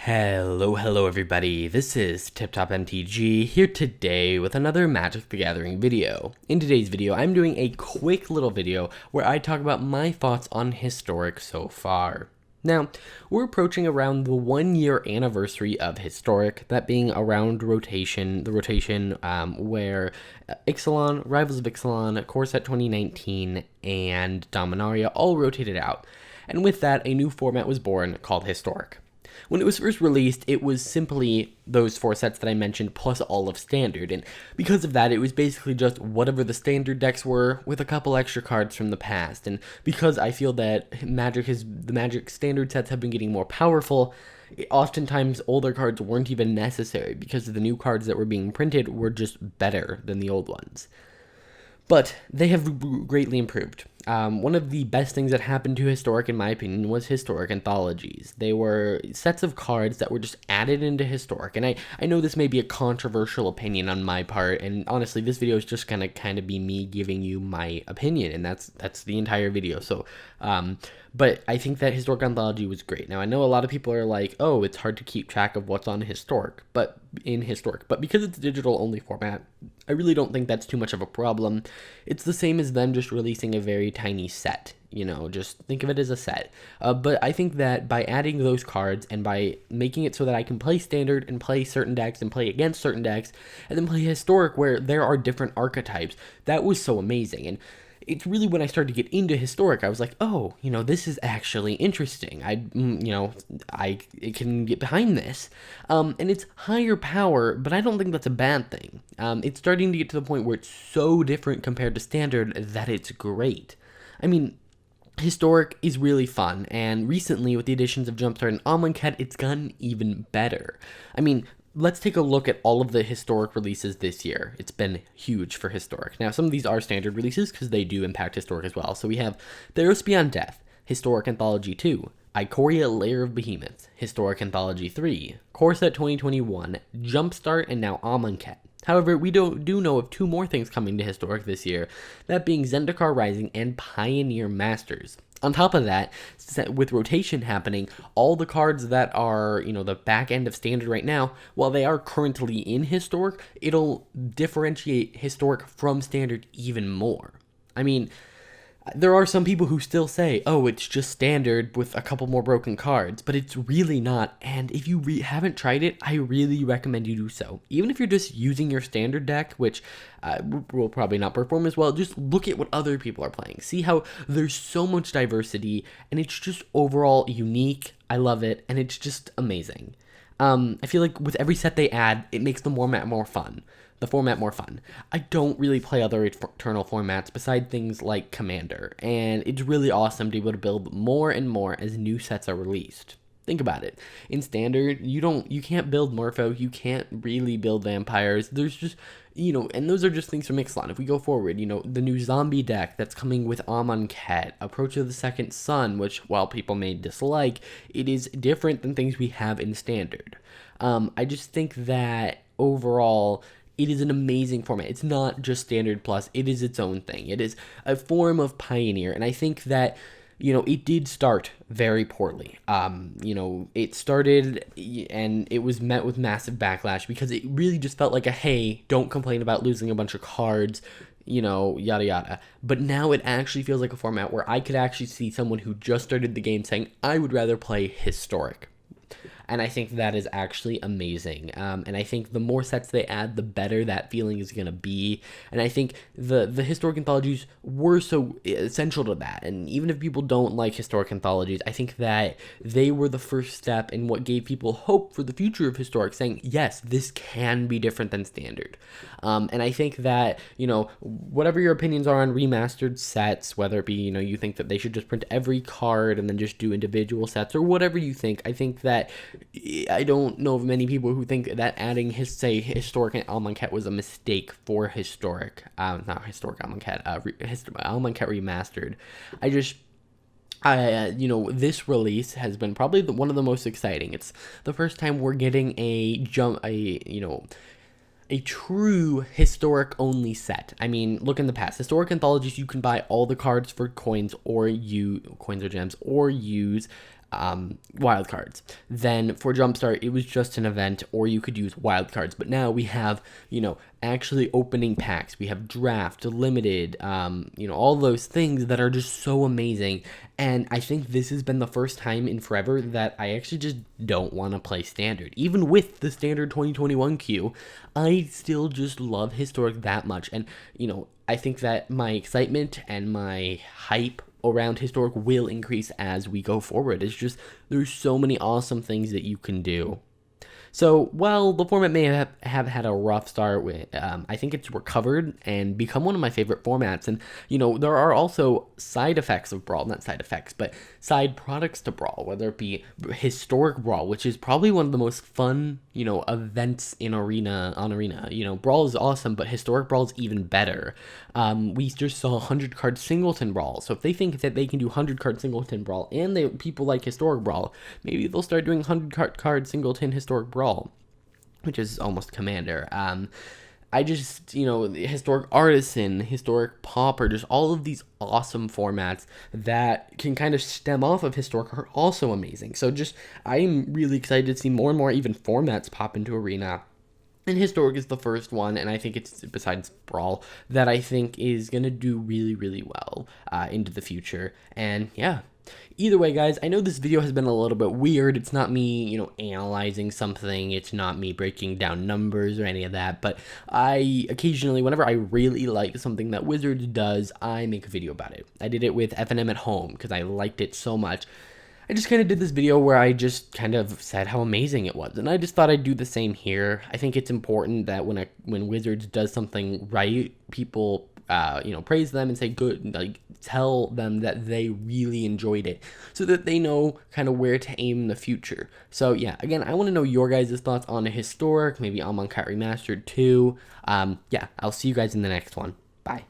Hello everybody, this is TipTop MTG here today with another Magic the Gathering video. In today's video, I'm doing a quick little video where I talk about my thoughts on Historic so far. Now, we're approaching around the 1 year anniversary of Historic, that being around the rotation where Ixalan, Rivals of Ixalan, Core Set 2019, and Dominaria all rotated out. And with that, a new format was born called Historic. When it was first released, it was simply those 4 sets that I mentioned plus all of Standard, and because of that, it was basically just whatever the Standard decks were with a couple extra cards from the past. And because I feel that the Magic Standard sets have been getting more powerful, oftentimes older cards weren't even necessary because the new cards that were being printed were just better than the old ones. But they have greatly improved. One of the best things that happened to Historic, in my opinion, was Historic Anthologies. They were sets of cards that were just added into Historic. And I know this may be a controversial opinion on my part, and honestly, this video is just gonna kind of be me giving you my opinion, and that's the entire video. So, but I think that Historic Anthology was great. Now, I know a lot of people are like, oh, it's hard to keep track of what's on Historic, but because it's a digital-only format, I really don't think that's too much of a problem. It's the same as them just releasing a very tiny set, just think of it as a set. But I think that by adding those cards and by making it so that I can play Standard and play certain decks and play against certain decks and then play Historic where there are different archetypes, that was so amazing. And it's really when I started to get into Historic, I was like, oh, this is actually interesting. I can get behind this. And it's higher power, but I don't think that's a bad thing. It's starting to get to the point where it's so different compared to Standard that it's great. I mean, Historic is really fun, and recently with the additions of Jumpstart and Amonkhet, it's gotten even better. I mean, let's take a look at all of the Historic releases this year. It's been huge for Historic. Now, some of these are Standard releases because they do impact Historic as well. So we have Theros Beyond Death, Historic Anthology 2, Ikoria Lair of Behemoths, Historic Anthology 3, Core Set 2021, Jumpstart, and now Amonkhet. However, we do know of 2 more things coming to Historic this year, that being Zendikar Rising and Pioneer Masters. On top of that, with rotation happening, all the cards that are, the back end of Standard right now, while they are currently in Historic, it'll differentiate Historic from Standard even more. I mean, there are some people who still say, oh, it's just Standard with a couple more broken cards, but it's really not, and if you haven't tried it, I really recommend you do so. Even if you're just using your Standard deck, which will probably not perform as well, just look at what other people are playing. See how there's so much diversity, and it's just overall unique. I love it, and it's just amazing. I feel like with every set they add, it makes the format more fun. I don't really play other Eternal formats besides things like Commander, and it's really awesome to be able to build more and more as new sets are released. Think about it. In Standard, you can't build Morpho, you can't really build vampires. There's just, and those are just things from Ixalan. If we go forward, the new zombie deck that's coming with Amonkhet, Approach of the Second Sun, which while people may dislike, it is different than things we have in Standard. I just think that overall, it is an amazing format. It's not just Standard Plus. It is its own thing. It is a form of Pioneer, and I think that it did start very poorly. It started and it was met with massive backlash because it really just felt like hey, don't complain about losing a bunch of cards, yada yada. But now it actually feels like a format where I could actually see someone who just started the game saying, I would rather play Historic. And I think that is actually amazing. And I think the more sets they add, the better that feeling is going to be. And I think the Historic Anthologies were so essential to that. And even if people don't like Historic Anthologies, I think that they were the first step in what gave people hope for the future of Historic, saying, yes, this can be different than Standard. And I think that, whatever your opinions are on remastered sets, whether it be, you think that they should just print every card and then just do individual sets or whatever you think, I think that I don't know of many people who think that adding Historic Amonkhet was a mistake for Historic, not Historic Amonkhet, Amonkhet Remastered. This release has been probably one of the most exciting. It's the first time we're getting a true Historic only set. I mean, look in the past. Historic Anthologies, you can buy all the cards for coins or gems, or use wildcards. Then for Jumpstart, it was just an event, or you could use wildcards. But now we have, actually opening packs. We have draft, limited, all those things that are just so amazing. And I think this has been the first time in forever that I actually just don't want to play Standard. Even with the Standard 2021 queue, I still just love Historic that much. And, I think that my excitement and my hype around Historic will increase as we go forward. It's just, there's so many awesome things that you can do. So, while the format may have had a rough start, I think it's recovered and become one of my favorite formats. And, there are also side effects of Brawl, not side effects, but side products to Brawl, whether it be Historic Brawl, which is probably one of the most fun, events in Arena. Brawl is awesome, but Historic Brawl is even better. We just saw 100 card singleton Brawl. So if they think that they can do 100 card singleton Brawl and people like Historic Brawl, maybe they'll start doing 100 card singleton Historic Brawl, which is almost Commander. I just, Historic Artisan, Historic Pauper, just all of these awesome formats that can kind of stem off of Historic are also amazing. So I'm really excited to see more and more even formats pop into Arena. And Historic is the first one, and I think it's, besides Brawl, that I think is going to do really, really well into the future. And yeah. Either way, guys, I know this video has been a little bit weird. It's not me, analyzing something. It's not me breaking down numbers or any of that. But I occasionally, whenever I really like something that Wizards does, I make a video about it. I did it with FNM at home because I liked it so much. I just kind of did this video where I just kind of said how amazing it was, and I just thought I'd do the same here. I think it's important that when Wizards does something right, people praise them and say good, like tell them that they really enjoyed it, so that they know kind of where to aim in the future. So yeah, again, I want to know your guys' thoughts on a Historic, maybe Amonkhet Remastered too. Yeah, I'll see you guys in the next one. Bye.